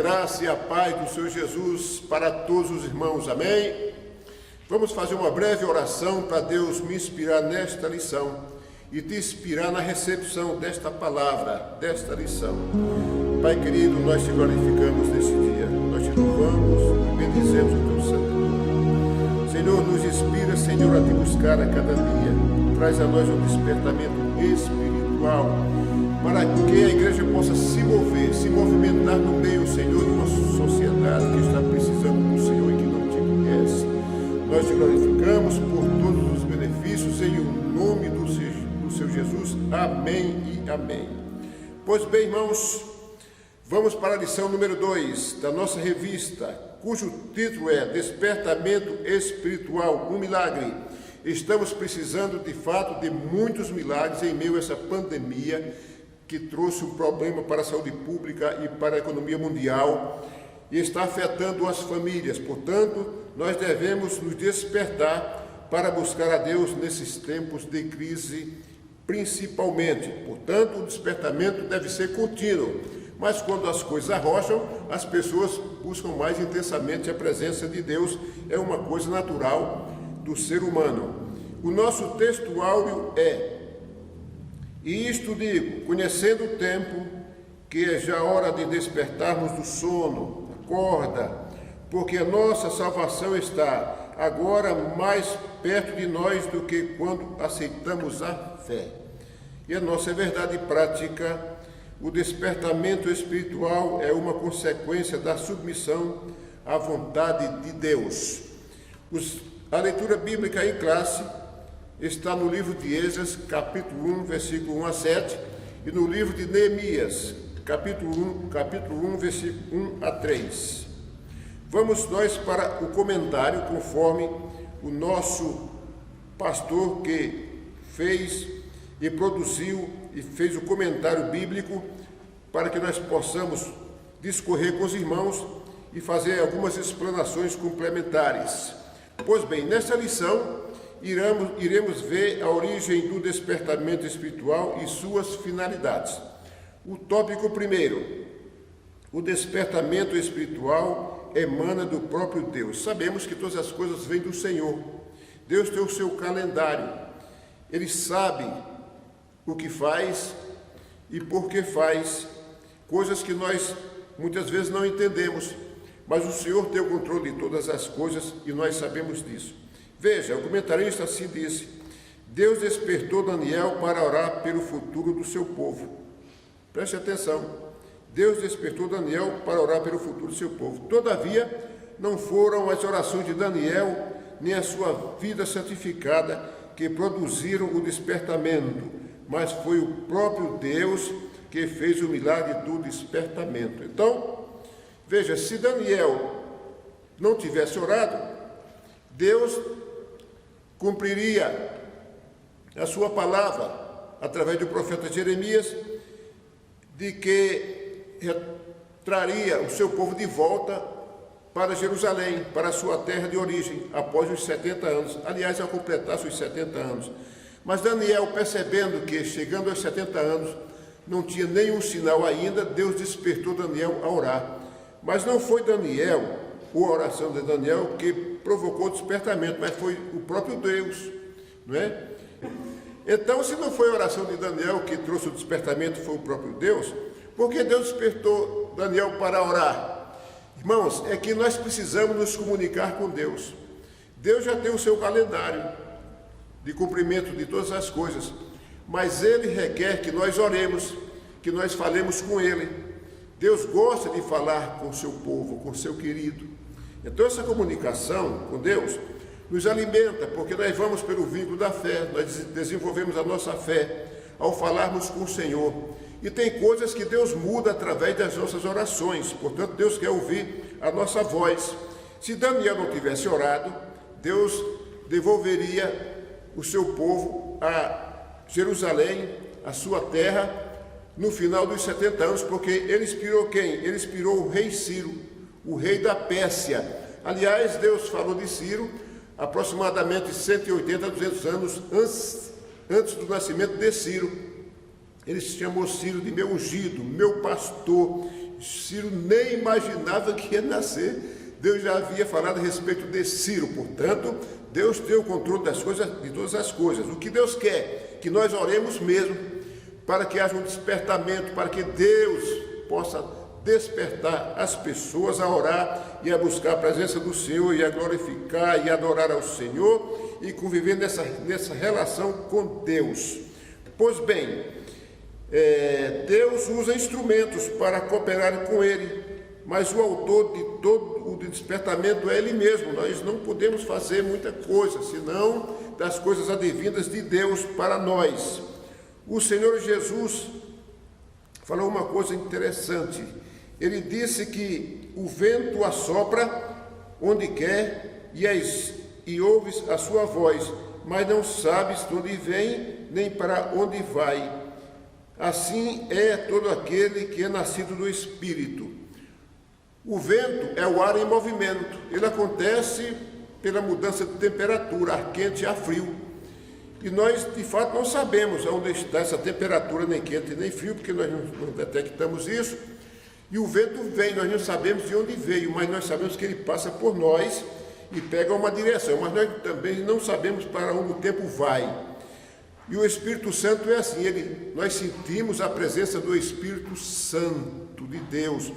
graça e a paz do Senhor Jesus para todos os irmãos, amém? Vamos fazer uma breve oração para Deus me inspirar nesta lição e te inspirar na recepção desta palavra, desta lição. Pai querido, nós te glorificamos neste dia, nós te louvamos e bendizemos o teu santo nome. Senhor, nos inspira, Senhor, a te buscar a cada dia, traz a nós um despertamento espiritual, para que a igreja possa se movimentar no meio, Senhor, de uma sociedade que está precisando do Senhor e que não te conhece. Nós te glorificamos por todos os benefícios em nome do Senhor Jesus. Amém e amém. Pois bem, irmãos, vamos para a lição número 2 da nossa revista, cujo título é Despertamento Espiritual, um Milagre. Estamos precisando, de fato, de muitos milagres em meio a essa pandemia que trouxe um problema para a saúde pública e para a economia mundial e está afetando as famílias. Portanto, nós devemos nos despertar para buscar a Deus nesses tempos de crise, principalmente. Portanto, o despertamento deve ser contínuo, mas quando as coisas arrocham, as pessoas buscam mais intensamente a presença de Deus. É uma coisa natural do ser humano. O nosso texto áureo é: e isto digo, conhecendo o tempo, que é já hora de despertarmos do sono, acorda, porque a nossa salvação está agora mais perto de nós do que quando aceitamos a fé. E a nossa verdade prática, o despertamento espiritual é uma consequência da submissão à vontade de Deus. A leitura bíblica em classe está no livro de Esdras, capítulo 1, versículo 1 a 7, e no livro de Neemias, capítulo 1, versículo 1 a 3. Vamos nós para o comentário, conforme o nosso pastor que fez e produziu e fez o comentário bíblico, para que nós possamos discorrer com os irmãos e fazer algumas explanações complementares. Pois bem, nesta lição, iremos ver a origem do despertamento espiritual e suas finalidades. O tópico primeiro: o despertamento espiritual emana do próprio Deus. Sabemos que todas as coisas vêm do Senhor. Deus tem o seu calendário. Ele sabe o que faz e por que faz, coisas que nós muitas vezes não entendemos, mas o Senhor tem o controle de todas as coisas e nós sabemos disso. Veja, o comentarista assim disse: Deus despertou Daniel para orar pelo futuro do seu povo. Preste atenção. Deus despertou Daniel para orar pelo futuro do seu povo. Todavia, não foram as orações de Daniel, nem a sua vida santificada que produziram o despertamento, mas foi o próprio Deus que fez o milagre do despertamento. Então, veja, se Daniel não tivesse orado, Deus cumpriria a sua palavra através do profeta Jeremias, de que traria o seu povo de volta para Jerusalém, para a sua terra de origem, após os 70 anos, aliás, ao completar os 70 anos. Mas Daniel, percebendo que, chegando aos 70 anos, não tinha nenhum sinal ainda, Deus despertou Daniel a orar. Mas não foi Daniel, ou a oração de Daniel, que provocou o despertamento, mas foi o próprio Deus, não é? Então, se não foi a oração de Daniel que trouxe o despertamento, foi o próprio Deus, por que Deus despertou Daniel para orar? Irmãos, é que nós precisamos nos comunicar com Deus. Deus já tem o seu calendário de cumprimento de todas as coisas, mas Ele requer que nós oremos, que nós falemos com Ele. Deus gosta de falar com o seu povo, com o seu querido. Então essa comunicação com Deus nos alimenta, porque nós vamos pelo vínculo da fé, nós desenvolvemos a nossa fé ao falarmos com o Senhor. E tem coisas que Deus muda através das nossas orações, portanto Deus quer ouvir a nossa voz. Se Daniel não tivesse orado, Deus devolveria o seu povo a Jerusalém, a sua terra, no final dos 70 anos, porque ele inspirou quem? Ele inspirou o rei Ciro, o rei da Pérsia. Aliás, Deus falou de Ciro aproximadamente 180 a 200 anos antes do nascimento de Ciro. Ele se chamou Ciro de meu ungido, meu pastor. Ciro nem imaginava que ia nascer. Deus já havia falado a respeito de Ciro, portanto, Deus tem o controle das coisas, de todas as coisas. O que Deus quer? Que nós oremos mesmo, para que haja um despertamento, para que Deus possa despertar as pessoas a orar e a buscar a presença do Senhor e a glorificar e adorar ao Senhor e conviver nessa relação com Deus. Pois bem, Deus usa instrumentos para cooperar com Ele, mas o autor de todo o despertamento é Ele mesmo. Nós não podemos fazer muita coisa, senão das coisas advindas de Deus para nós. O Senhor Jesus falou uma coisa interessante. Ele disse que o vento assopra onde quer e ouves a sua voz, mas não sabes de onde vem nem para onde vai. Assim é todo aquele que é nascido do Espírito. O vento é o ar em movimento. Ele acontece pela mudança de temperatura, ar quente e ar frio. E nós, de fato, não sabemos onde está essa temperatura, nem quente nem frio, porque nós não detectamos isso. E o vento vem, nós não sabemos de onde veio, mas nós sabemos que ele passa por nós e pega uma direção. Mas nós também não sabemos para onde o tempo vai. E o Espírito Santo é assim, nós sentimos a presença do Espírito Santo de Deus.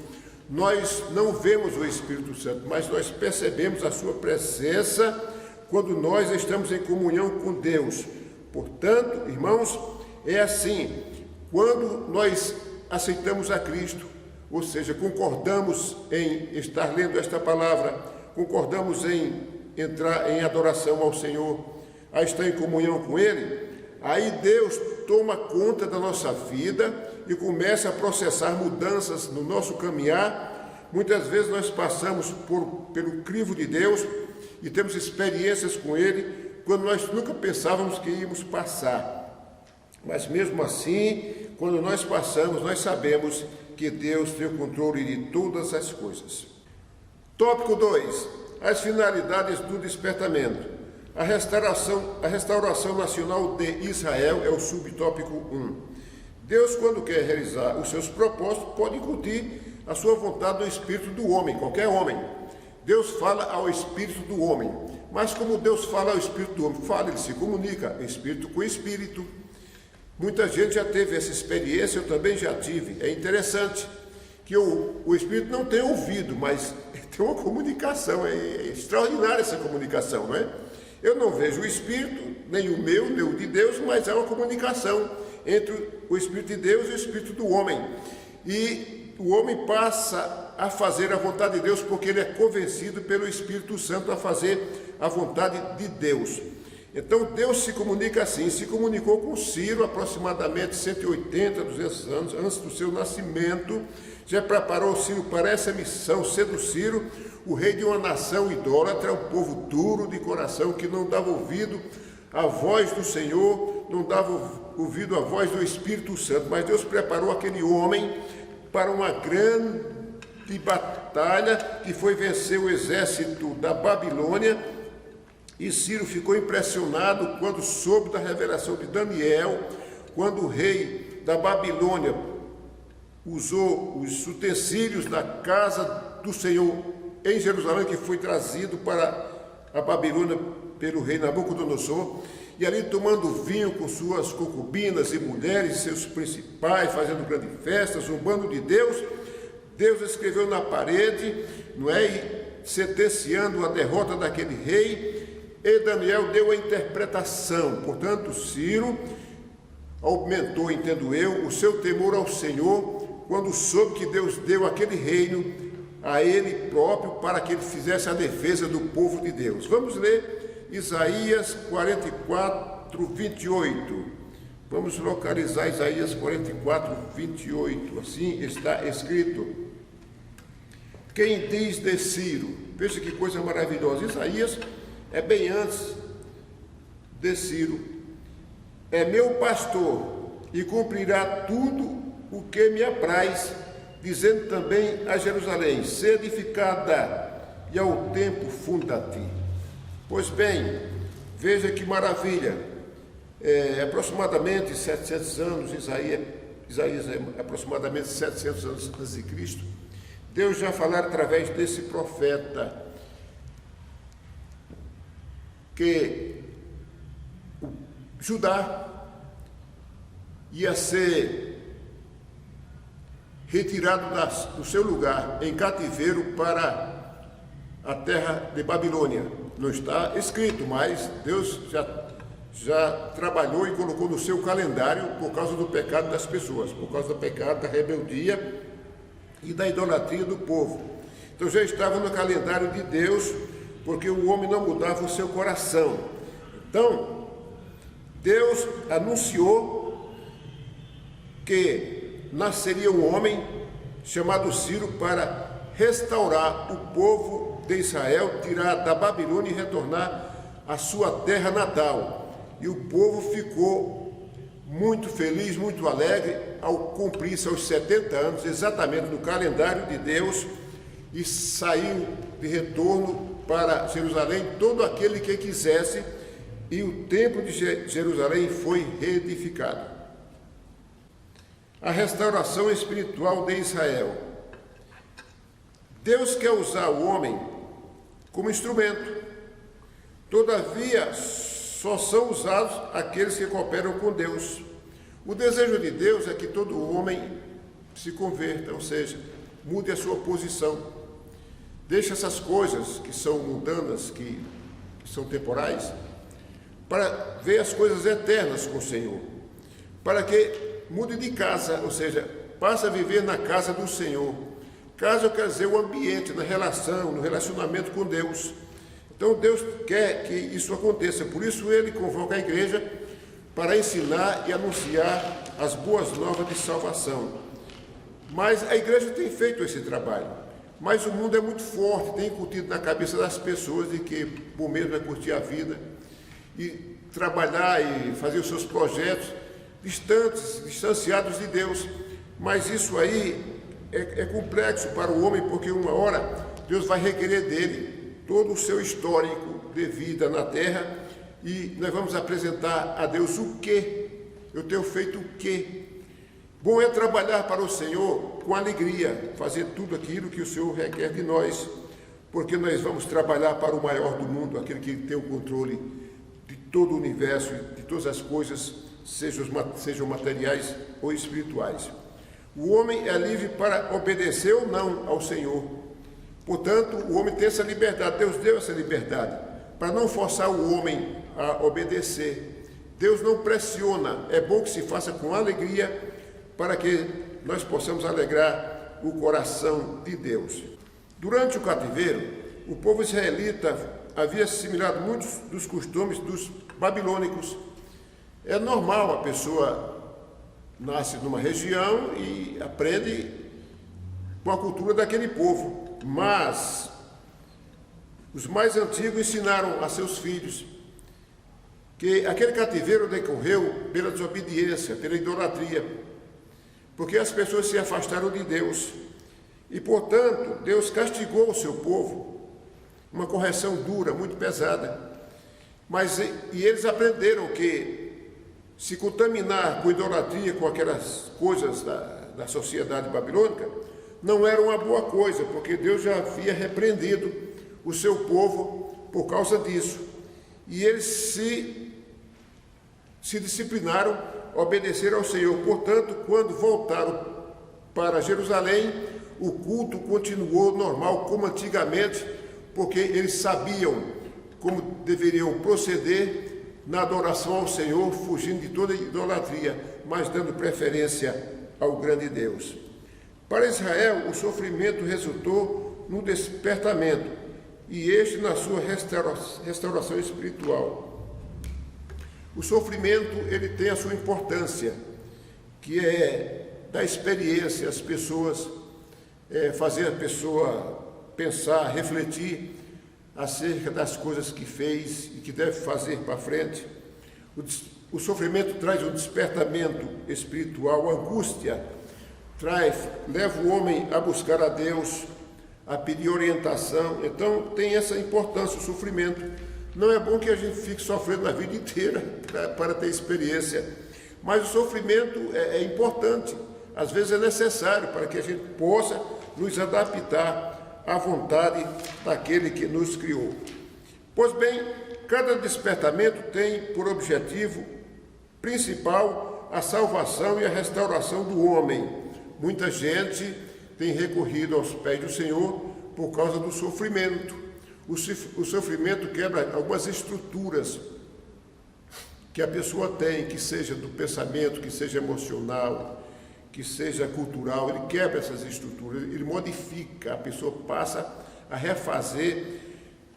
Nós não vemos o Espírito Santo, mas nós percebemos a sua presença quando nós estamos em comunhão com Deus. Portanto, irmãos, é assim, quando nós aceitamos a Cristo, ou seja, concordamos em estar lendo esta palavra, concordamos em entrar em adoração ao Senhor, a estar em comunhão com Ele, aí Deus toma conta da nossa vida e começa a processar mudanças no nosso caminhar. Muitas vezes nós passamos pelo crivo de Deus e temos experiências com Ele quando nós nunca pensávamos que íamos passar. Mas mesmo assim, quando nós passamos, nós sabemos que Deus tem o controle de todas as coisas. Tópico 2. As finalidades do despertamento. A restauração nacional de Israel é o subtópico 1. Deus, quando quer realizar os seus propósitos, pode incutir a sua vontade no espírito do homem, qualquer homem. Deus fala ao espírito do homem. Mas como Deus fala ao espírito do homem? Ele se comunica espírito com espírito. Muita gente já teve essa experiência, eu também já tive. É interessante que o Espírito não tem ouvido, mas tem uma comunicação, é extraordinária essa comunicação, não é? Eu não vejo o Espírito, nem o meu, nem o de Deus, mas há uma comunicação entre o Espírito de Deus e o Espírito do homem. E o homem passa a fazer a vontade de Deus porque ele é convencido pelo Espírito Santo a fazer a vontade de Deus. Então Deus se comunica assim, se comunicou com Ciro aproximadamente 180, 200 anos antes do seu nascimento, já preparou Ciro para essa missão, sendo Ciro o rei de uma nação idólatra, um povo duro de coração que não dava ouvido à voz do Senhor, não dava ouvido à voz do Espírito Santo, mas Deus preparou aquele homem para uma grande batalha que foi vencer o exército da Babilônia. E Ciro ficou impressionado quando soube da revelação de Daniel, quando o rei da Babilônia usou os utensílios da casa do Senhor em Jerusalém, que foi trazido para a Babilônia pelo rei Nabucodonosor, e ali tomando vinho com suas concubinas e mulheres, seus principais, fazendo grande festa, zombando de Deus, Deus escreveu na parede, não é? E sentenciando a derrota daquele rei. E Daniel deu a interpretação. Portanto, Ciro aumentou, entendo eu, o seu temor ao Senhor quando soube que Deus deu aquele reino a ele próprio para que ele fizesse a defesa do povo de Deus. Vamos ler Isaías 44, 28. Vamos localizar Isaías 44, 28. Assim está escrito. Quem diz de Ciro? Veja que coisa maravilhosa. Isaías é bem antes de Ciro. É meu pastor e cumprirá tudo o que me apraz, dizendo também a Jerusalém, se edificada e ao tempo funda-te. Pois bem, veja que maravilha, aproximadamente 700 anos Isaías Isaías é aproximadamente 700 anos antes de Cristo, Deus já falara através desse profeta que Judá ia ser retirado do seu lugar em cativeiro para a terra de Babilônia. Não está escrito, mas Deus já trabalhou e colocou no seu calendário por causa do pecado das pessoas, por causa do pecado, da rebeldia e da idolatria do povo. Então já estava no calendário de Deus, porque o homem não mudava o seu coração. Então, Deus anunciou que nasceria um homem chamado Ciro para restaurar o povo de Israel, tirar da Babilônia e retornar à sua terra natal. E o povo ficou muito feliz, muito alegre ao cumprir seus 70 anos, exatamente no calendário de Deus, e saiu de retorno para Jerusalém todo aquele que quisesse, e o templo de Jerusalém foi reedificado. A restauração espiritual de Israel. Deus quer usar o homem como instrumento. Todavia, só são usados aqueles que cooperam com Deus. O desejo de Deus é que todo homem se converta, ou seja, mude a sua posição. Deixe essas coisas que são mundanas, que são temporais, para ver as coisas eternas com o Senhor. Para que mude de casa, ou seja, passe a viver na casa do Senhor. Casa quer dizer o ambiente, na relação, no relacionamento com Deus. Então Deus quer que isso aconteça, por isso Ele convoca a igreja para ensinar e anunciar as boas novas de salvação. Mas a igreja tem feito esse trabalho, mas o mundo é muito forte, tem incutido na cabeça das pessoas de que o mesmo é curtir a vida e trabalhar e fazer os seus projetos distanciados de Deus. Mas isso aí é complexo para o homem, porque uma hora Deus vai requerer dele todo o seu histórico de vida na terra, e nós vamos apresentar a Deus o quê? Eu tenho feito o quê? Bom é trabalhar para o Senhor com alegria, fazer tudo aquilo que o Senhor requer de nós, porque nós vamos trabalhar para o maior do mundo, aquele que tem o controle de todo o universo, de todas as coisas, sejam materiais ou espirituais. O homem é livre para obedecer ou não ao Senhor. Portanto, o homem tem essa liberdade, Deus deu essa liberdade, para não forçar o homem a obedecer. Deus não pressiona, é bom que se faça com alegria, para que nós possamos alegrar o coração de Deus. Durante o cativeiro, o povo israelita havia assimilado muitos dos costumes dos babilônicos. É normal, a pessoa nasce numa região e aprende com a cultura daquele povo. Mas os mais antigos ensinaram a seus filhos que aquele cativeiro decorreu pela desobediência, pela idolatria, porque as pessoas se afastaram de Deus e, portanto, Deus castigou o seu povo, uma correção dura, muito pesada. Mas e eles aprenderam que se contaminar com idolatria, com aquelas coisas da sociedade babilônica, não era uma boa coisa, porque Deus já havia repreendido o seu povo por causa disso. E eles se disciplinaram, obedeceram ao Senhor. Portanto, quando voltaram para Jerusalém, o culto continuou normal, como antigamente, porque eles sabiam como deveriam proceder na adoração ao Senhor, fugindo de toda idolatria, mas dando preferência ao grande Deus. Para Israel, o sofrimento resultou no despertamento, e este na sua restauração espiritual. O sofrimento, ele tem a sua importância, que é da experiência, as pessoas, fazer a pessoa pensar, refletir acerca das coisas que fez e que deve fazer para frente. O sofrimento traz um despertamento espiritual, a angústia leva o homem a buscar a Deus, a pedir orientação. Então tem essa importância, o sofrimento. Não é bom que a gente fique sofrendo a vida inteira para ter experiência, Mas o sofrimento é importante, às vezes é necessário para que a gente possa nos adaptar à vontade daquele que nos criou. Pois bem, cada despertamento tem por objetivo principal a salvação e a restauração do homem. Muita gente tem recorrido aos pés do Senhor por causa do sofrimento. O sofrimento quebra algumas estruturas que a pessoa tem, que seja do pensamento, que seja emocional, que seja cultural. Ele quebra essas estruturas, ele modifica, a pessoa passa a refazer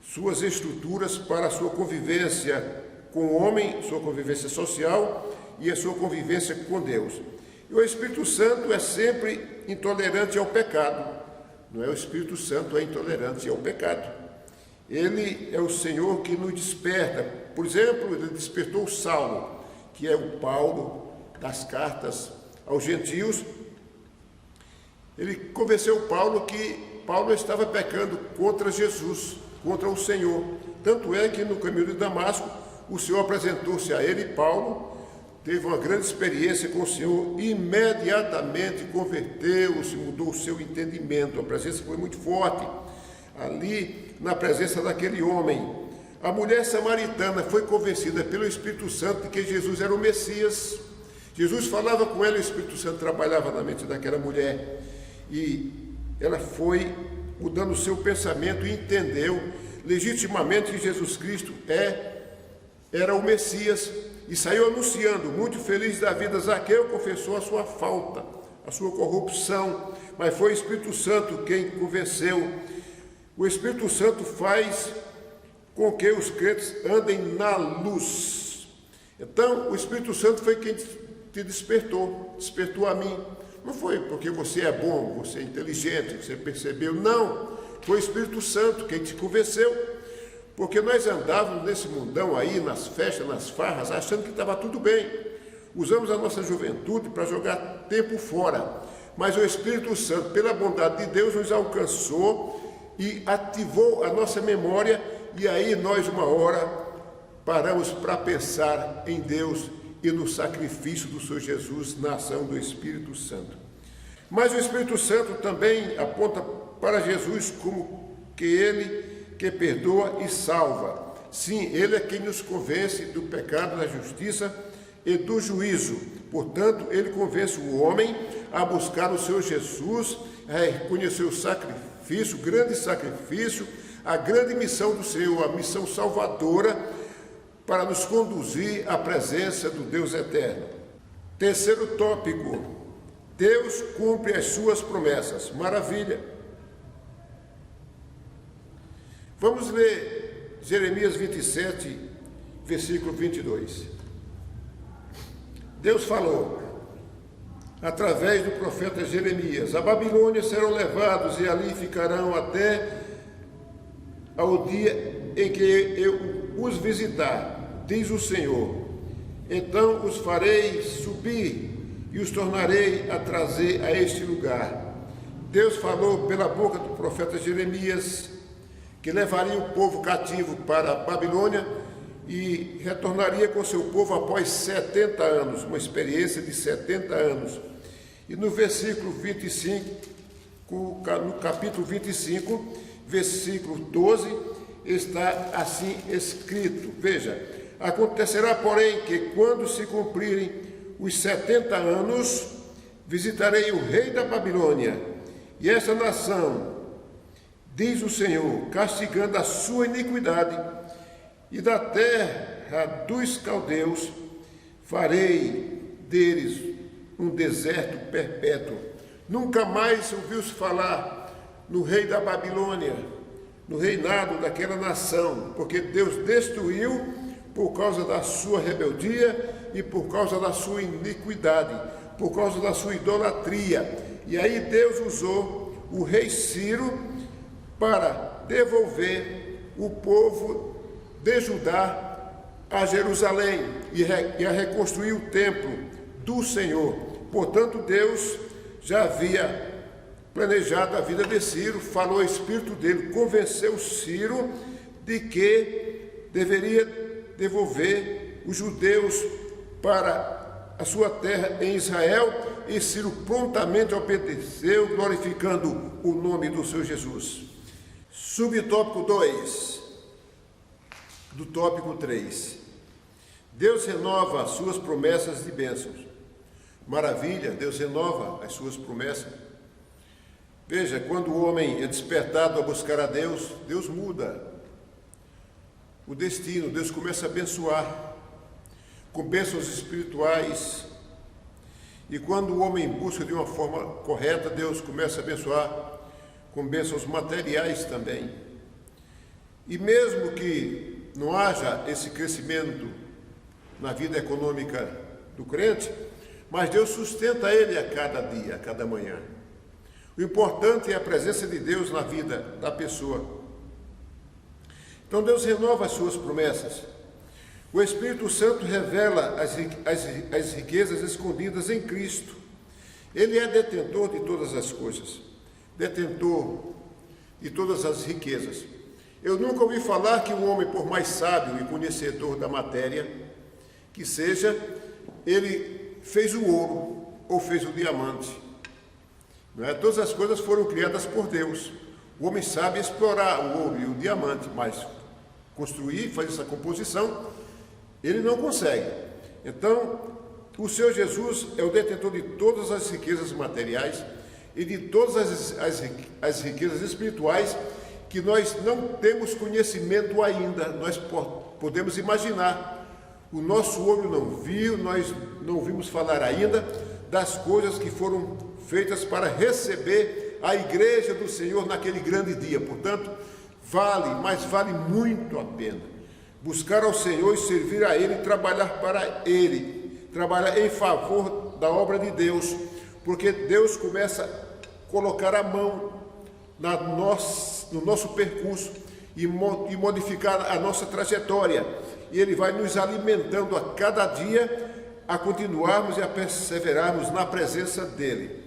suas estruturas para a sua convivência com o homem, sua convivência social e a sua convivência com Deus. E o Espírito Santo é sempre intolerante ao pecado. Não é o Espírito Santo é intolerante ao pecado. Ele é o Senhor que nos desperta. Por exemplo, ele despertou Saulo, que é o Paulo das cartas aos gentios. Ele convenceu Paulo que Paulo estava pecando contra Jesus, contra o Senhor. Tanto é que no caminho de Damasco, o Senhor apresentou-se a ele, e Paulo teve uma grande experiência com o Senhor, imediatamente converteu-se, mudou o seu entendimento. A presença foi muito forte ali na presença daquele homem. A mulher samaritana foi convencida pelo Espírito Santo de que Jesus era o Messias. Jesus falava com ela, o Espírito Santo trabalhava na mente daquela mulher, e ela foi mudando o seu pensamento e entendeu legitimamente que Jesus Cristo era o Messias, e saiu anunciando. Muito feliz da vida, Zaqueu confessou a sua falta, a sua corrupção, mas foi o Espírito Santo quem convenceu. O Espírito Santo faz com que os crentes andem na luz. Então, o Espírito Santo foi quem te despertou a mim. Não foi porque você é bom, você é inteligente, você percebeu, não. Foi o Espírito Santo quem te convenceu. Porque nós andávamos nesse mundão aí, nas festas, nas farras, achando que estava tudo bem. Usamos a nossa juventude para jogar tempo fora. Mas o Espírito Santo, pela bondade de Deus, nos alcançou e ativou a nossa memória. E aí nós, uma hora, paramos para pensar em Deus e no sacrifício do Senhor Jesus na ação do Espírito Santo. Mas o Espírito Santo também aponta para Jesus como que Ele que perdoa e salva. Sim, Ele é quem nos convence do pecado, da justiça e do juízo. Portanto, Ele convence o homem a buscar o Senhor Jesus, a reconhecer o sacrifício, o grande sacrifício, a grande missão do Senhor, a missão salvadora, para nos conduzir à presença do Deus eterno. Terceiro tópico: Deus cumpre as suas promessas. Maravilha! Vamos ler Jeremias 27, versículo 22. Deus falou, através do profeta Jeremias: a Babilônia serão levados e ali ficarão até ao dia em que eu os visitar, diz o Senhor. Então os farei subir e os tornarei a trazer a este lugar. Deus falou pela boca do profeta Jeremias que levaria o povo cativo para a Babilônia e retornaria com seu povo após 70 anos, uma experiência de 70 anos. E no versículo 25, no capítulo 25, versículo 12, está assim escrito, veja: acontecerá, porém, que quando se cumprirem os 70 anos, visitarei o rei da Babilônia, e essa nação, diz o Senhor, castigando a sua iniquidade, e da terra dos caldeus farei deles um deserto perpétuo. Nunca mais ouviu-se falar no rei da Babilônia, no reinado daquela nação, porque Deus destruiu por causa da sua rebeldia e por causa da sua iniquidade, por causa da sua idolatria. E aí Deus usou o rei Ciro para devolver o povo de Judá a Jerusalém e a reconstruir o templo do Senhor. Portanto, Deus já havia planejado a vida de Ciro, falou ao espírito dele, convenceu Ciro de que deveria devolver os judeus para a sua terra em Israel, e Ciro prontamente obedeceu, glorificando o nome do seu Jesus. Subtópico 2, do tópico 3. Deus renova as suas promessas de bênçãos. Maravilha, Deus renova as suas promessas. Veja, quando o homem é despertado a buscar a Deus, Deus muda o destino, Deus começa a abençoar com bênçãos espirituais. E quando o homem busca de uma forma correta, Deus começa a abençoar com bênçãos materiais também. E mesmo que não haja esse crescimento na vida econômica do crente, mas Deus sustenta ele a cada dia, a cada manhã. O importante é a presença de Deus na vida da pessoa. Então Deus renova as suas promessas. O Espírito Santo revela as riquezas escondidas em Cristo. Ele é detentor de todas as coisas, detentor de todas as riquezas. Eu nunca ouvi falar que um homem, por mais sábio e conhecedor da matéria que seja, ele fez o ouro ou fez o diamante. Não é? Todas as coisas foram criadas por Deus. O homem sabe explorar o ouro e o diamante, mas construir, fazer essa composição, ele não consegue. Então, o Senhor Jesus é o detentor de todas as riquezas materiais e de todas as riquezas espirituais que nós não temos conhecimento ainda. Nós podemos imaginar. O nosso olho não viu, nós não vimos falar ainda das coisas que foram feitas para receber a igreja do Senhor naquele grande dia. Portanto, mas vale muito a pena buscar ao Senhor e servir a Ele, trabalhar para Ele, trabalhar em favor da obra de Deus, porque Deus começa a colocar a mão no nosso percurso e modificar a nossa trajetória, e Ele vai nos alimentando a cada dia a continuarmos e a perseverarmos na presença dEle.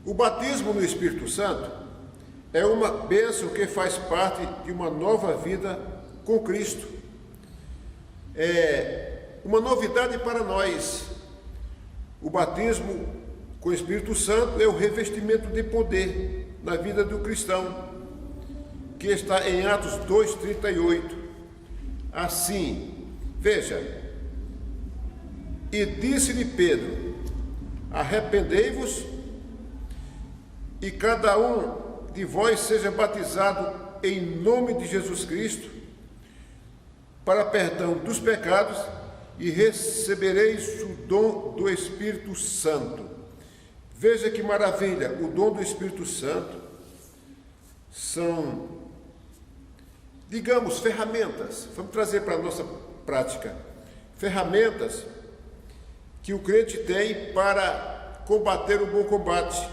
O batismo no Espírito Santo é uma bênção que faz parte de uma nova vida com Cristo. É uma novidade para nós. O batismo com o Espírito Santo é o revestimento de poder na vida do cristão, que está em Atos 2:38. Assim, veja, e disse-lhe Pedro: arrependei-vos e cada um de vós seja batizado em nome de Jesus Cristo para perdão dos pecados, e recebereis o dom do Espírito Santo. Veja que maravilha, o dom do Espírito Santo são, digamos, ferramentas. Vamos trazer para a nossa prática ferramentas que o crente tem para combater o bom combate,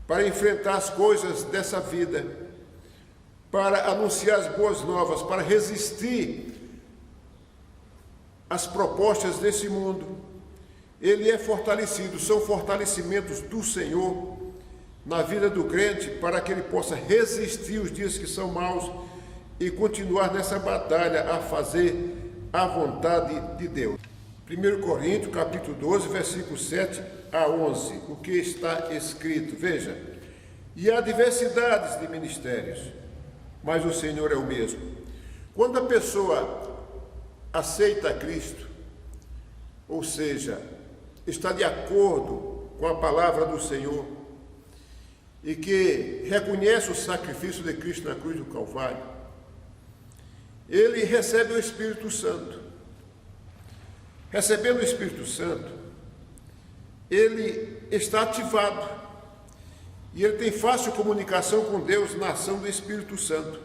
para enfrentar as coisas dessa vida, para anunciar as boas novas, para resistir às propostas desse mundo. Ele é fortalecido, são fortalecimentos do Senhor na vida do crente, para que ele possa resistir os dias que são maus e continuar nessa batalha a fazer a vontade de Deus. 1 Coríntios, capítulo 12, versículo 7 a 11, o que está escrito, veja: e há diversidades de ministérios, mas o Senhor é o mesmo. Quando a pessoa aceita Cristo, ou seja, está de acordo com a palavra do Senhor, e que reconhece o sacrifício de Cristo na cruz do Calvário, ele recebe o Espírito Santo. Recebendo o Espírito Santo, ele está ativado, e ele tem fácil comunicação com Deus na ação do Espírito Santo.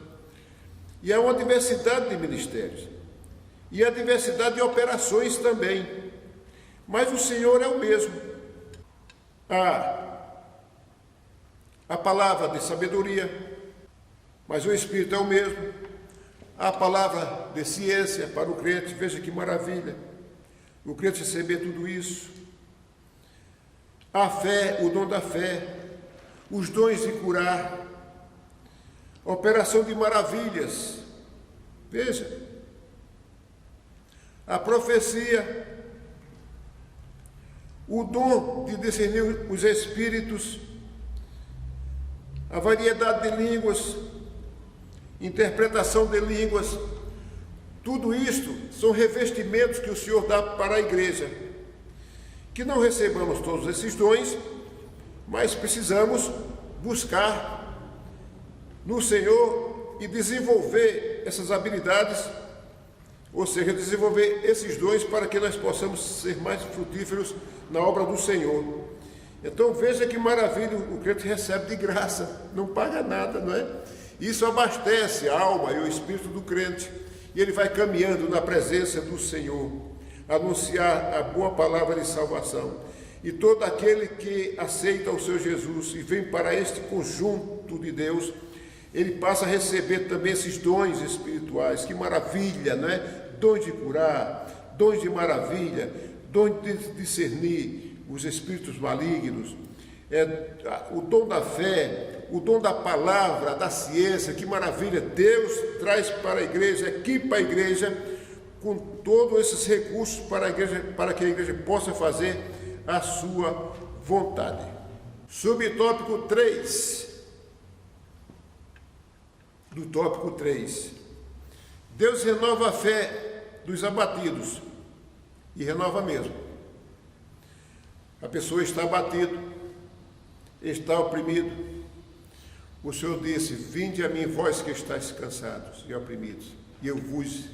E há uma diversidade de ministérios, e há diversidade de operações também, mas o Senhor é o mesmo. A palavra de sabedoria, mas o Espírito é o mesmo. A palavra de ciência para o crente, veja que maravilha, o crente receber tudo isso. A fé, o dom da fé, os dons de curar, operação de maravilhas, veja, a profecia, o dom de discernir os espíritos, a variedade de línguas, interpretação de línguas, tudo isto são revestimentos que o Senhor dá para a igreja. Que não recebamos todos esses dons, mas precisamos buscar no Senhor e desenvolver essas habilidades, ou seja, desenvolver esses dons para que nós possamos ser mais frutíferos na obra do Senhor. Então veja que maravilha, o crente recebe de graça, não paga nada, não é? Isso abastece a alma e o espírito do crente, e ele vai caminhando na presença do Senhor, anunciar a boa palavra de salvação. E todo aquele que aceita o Senhor Jesus e vem para este conjunto de Deus, ele passa a receber também esses dons espirituais. Que maravilha, não é? Dons de curar, dons de maravilha, dons de discernir os espíritos malignos, o dom da fé, o dom da palavra, da ciência. Que maravilha, Deus traz para a igreja, equipa a igreja com todos esses recursos para a igreja, para que a igreja possa fazer a sua vontade. Subtópico 3, do tópico 3. Deus renova a fé dos abatidos, e renova mesmo. A pessoa está abatido, está oprimido. O Senhor disse: vinde a mim, vós que estáis cansados e oprimidos, e eu vos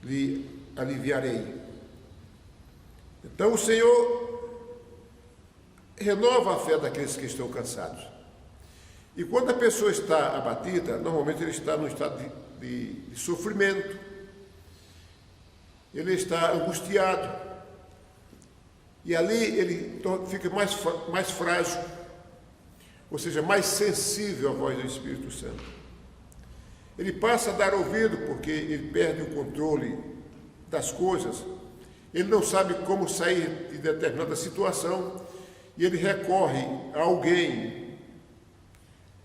lhe aliviarei. Então o Senhor renova a fé daqueles que estão cansados. E quando a pessoa está abatida, normalmente ele está num estado de sofrimento, ele está angustiado, e ali ele fica mais frágil, ou seja, mais sensível à voz do Espírito Santo. Ele passa a dar ouvido porque ele perde o controle das coisas, ele não sabe como sair de determinada situação, e ele recorre a alguém,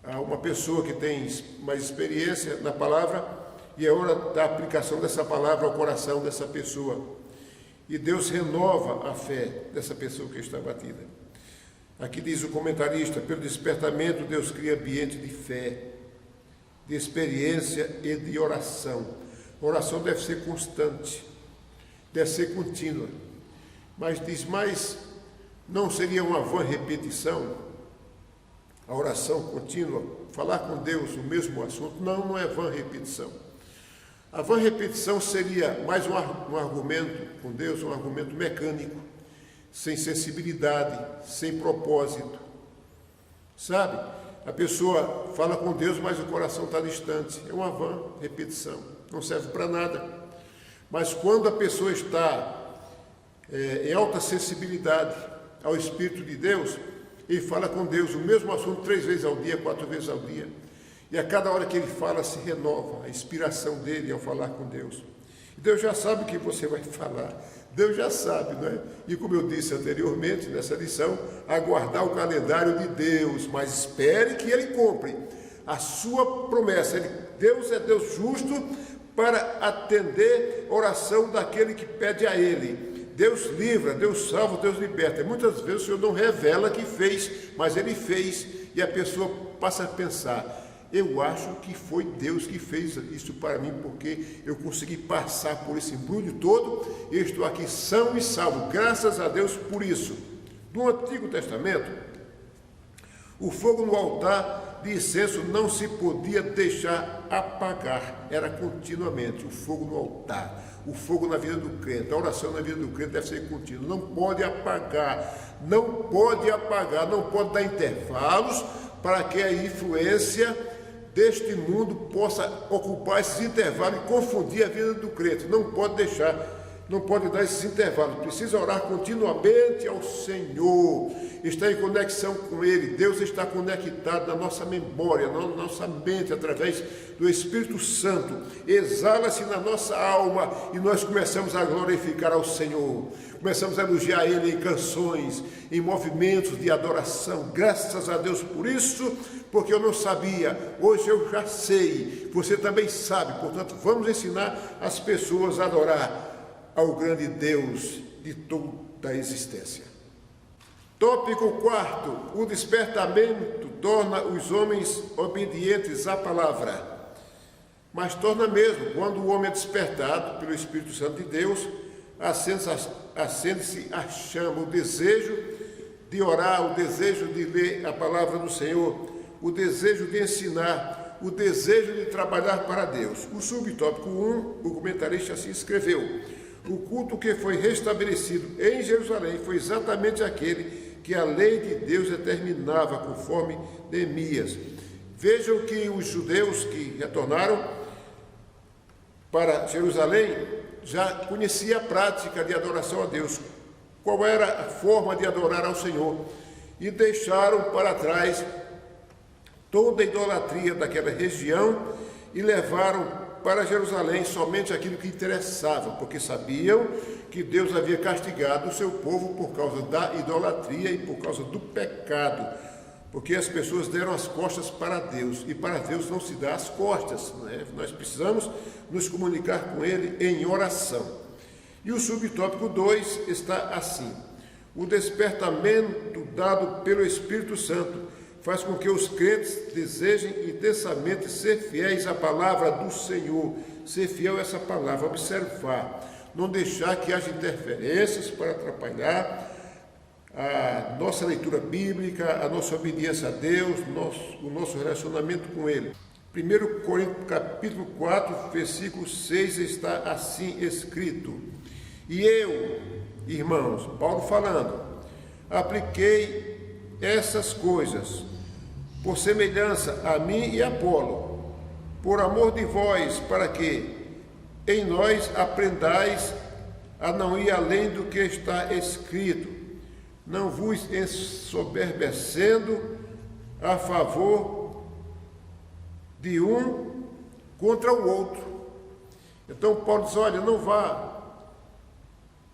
a uma pessoa que tem mais experiência na palavra, e é hora da aplicação dessa palavra ao coração dessa pessoa. E Deus renova a fé dessa pessoa que está abatida. Aqui diz o comentarista: pelo despertamento Deus cria ambiente de fé, de experiência e de oração. A oração deve ser constante, deve ser contínua. Mas diz, mas não seria uma vã repetição a oração contínua, falar com Deus o mesmo assunto? Não, não é vã repetição. A vã repetição seria mais um argumento com Deus, um argumento mecânico, sem sensibilidade, sem propósito. Sabe? A pessoa fala com Deus, mas o coração está distante. É uma vã repetição, não serve para nada. Mas quando a pessoa está em alta sensibilidade ao Espírito de Deus, ele fala com Deus o mesmo assunto 3 vezes ao dia, 4 vezes ao dia. E a cada hora que ele fala, se renova a inspiração dele ao falar com Deus. Deus já sabe o que você vai falar. Deus já sabe, não é? E como eu disse anteriormente, nessa lição, aguardar o calendário de Deus, mas espere que ele cumpre a sua promessa. Deus é Deus justo para atender a oração daquele que pede a ele. Deus livra, Deus salva, Deus liberta. E muitas vezes o Senhor não revela que fez, mas ele fez, e a pessoa passa a pensar: eu acho que foi Deus que fez isso para mim, porque eu consegui passar por esse embrulho todo, e estou aqui são e salvo, graças a Deus por isso. No Antigo Testamento, o fogo no altar de incenso não se podia deixar apagar, era continuamente o fogo no altar, o fogo na vida do crente, a oração na vida do crente deve ser contínua, não pode apagar, não pode dar intervalos para que a influência deste mundo possa ocupar esses intervalos e confundir a vida do crente. Não pode dar esses intervalos, precisa orar continuamente ao Senhor, está em conexão com Ele. Deus está conectado na nossa memória, na nossa mente, através do Espírito Santo, exala-se na nossa alma e nós começamos a glorificar ao Senhor, começamos a elogiar Ele em canções, em movimentos de adoração. Graças a Deus por isso, porque eu não sabia, hoje eu já sei, você também sabe. Portanto, vamos ensinar as pessoas a adorar ao grande Deus de da existência. Tópico 4. O despertamento torna os homens obedientes à palavra. Mas torna mesmo, quando o homem é despertado pelo Espírito Santo de Deus, acende-se a chama, o desejo de orar, o desejo de ler a palavra do Senhor, o desejo de ensinar, o desejo de trabalhar para Deus. O subtópico 1, o comentarista assim escreveu: o culto que foi restabelecido em Jerusalém foi exatamente aquele que a lei de Deus determinava, conforme Neemias. Vejam que os judeus que retornaram para Jerusalém já conheciam a prática de adoração a Deus, qual era a forma de adorar ao Senhor, e deixaram para trás toda a idolatria daquela região e levaram para Jerusalém somente aquilo que interessava, porque sabiam que Deus havia castigado o seu povo por causa da idolatria e por causa do pecado, porque as pessoas deram as costas para Deus, e para Deus não se dá as costas, né? Nós precisamos nos comunicar com Ele em oração. E o subtópico 2 está assim: o despertamento dado pelo Espírito Santo faz com que os crentes desejem intensamente ser fiéis à palavra do Senhor, ser fiel a essa palavra, observar, não deixar que haja interferências para atrapalhar a nossa leitura bíblica, a nossa obediência a Deus, o nosso relacionamento com Ele. 1 Coríntios capítulo 4, versículo 6 está assim escrito: e eu, irmãos, Paulo falando, apliquei essas coisas por semelhança a mim e a Apolo, por amor de vós, para que em nós aprendais a não ir além do que está escrito, não vos ensoberbecendo a favor de um contra o outro. Então Paulo diz: olha, não vá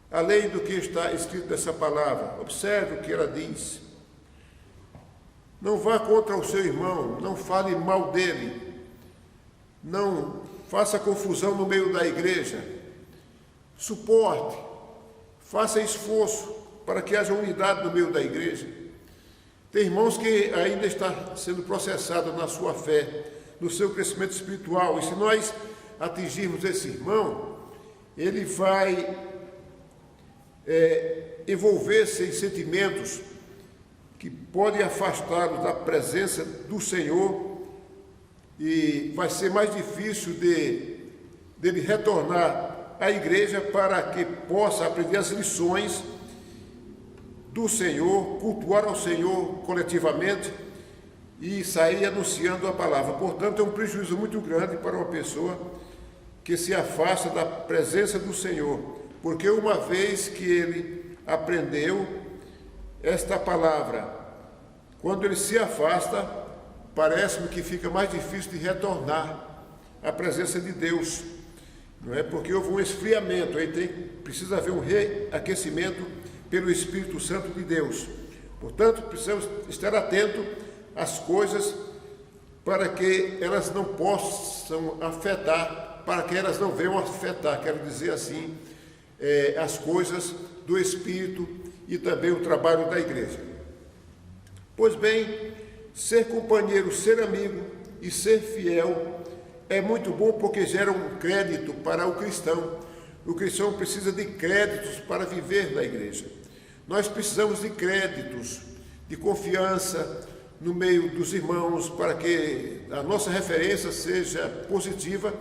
além do que está escrito nessa palavra, observe o que ela diz. Não vá contra o seu irmão, não fale mal dele, não faça confusão no meio da igreja, suporte, faça esforço para que haja unidade no meio da igreja. Tem irmãos que ainda está sendo processado na sua fé, no seu crescimento espiritual, e se nós atingirmos esse irmão, ele vai envolver-se em sentimentos que podem afastá-lo da presença do Senhor, e vai ser mais difícil dele retornar à igreja para que possa aprender as lições do Senhor, cultuar ao Senhor coletivamente e sair anunciando a palavra. Portanto, é um prejuízo muito grande para uma pessoa que se afasta da presença do Senhor, porque uma vez que ele aprendeu esta palavra, quando ele se afasta, parece-me que fica mais difícil de retornar à presença de Deus, não é? Porque houve um esfriamento, aí precisa haver um reaquecimento pelo Espírito Santo de Deus. Portanto, precisamos estar atentos às coisas para que elas não possam afetar, para que elas não venham afetar, quero dizer assim, as coisas do Espírito e também o trabalho da igreja. Pois bem, ser companheiro, ser amigo e ser fiel é muito bom, porque gera um crédito para o cristão. O cristão precisa de créditos para viver na igreja. Nós precisamos de créditos, de confiança no meio dos irmãos, para que a nossa referência seja positiva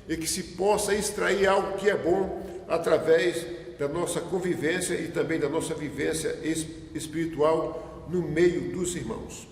e que se possa extrair algo que é bom através da nossa convivência e também da nossa vivência espiritual no meio dos irmãos.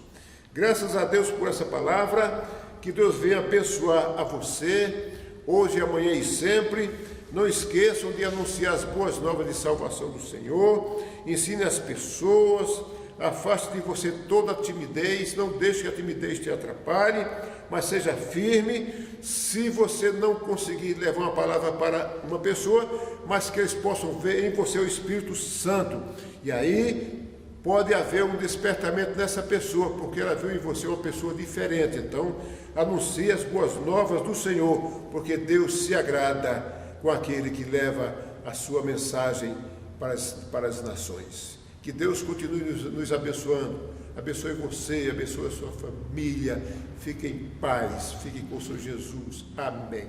Graças a Deus por essa palavra, que Deus venha abençoar a você, hoje, amanhã e sempre. Não esqueçam de anunciar as boas novas de salvação do Senhor, ensine as pessoas, afaste de você toda a timidez, não deixe que a timidez te atrapalhe, mas seja firme. Se você não conseguir levar uma palavra para uma pessoa, mas que eles possam ver em você o Espírito Santo, e aí pode haver um despertamento nessa pessoa, porque ela viu em você uma pessoa diferente. Então, anuncie as boas novas do Senhor, porque Deus se agrada com aquele que leva a sua mensagem para as nações. Que Deus continue nos abençoando, abençoe você, abençoe a sua família, fique em paz, fique com o Senhor Jesus. Amém.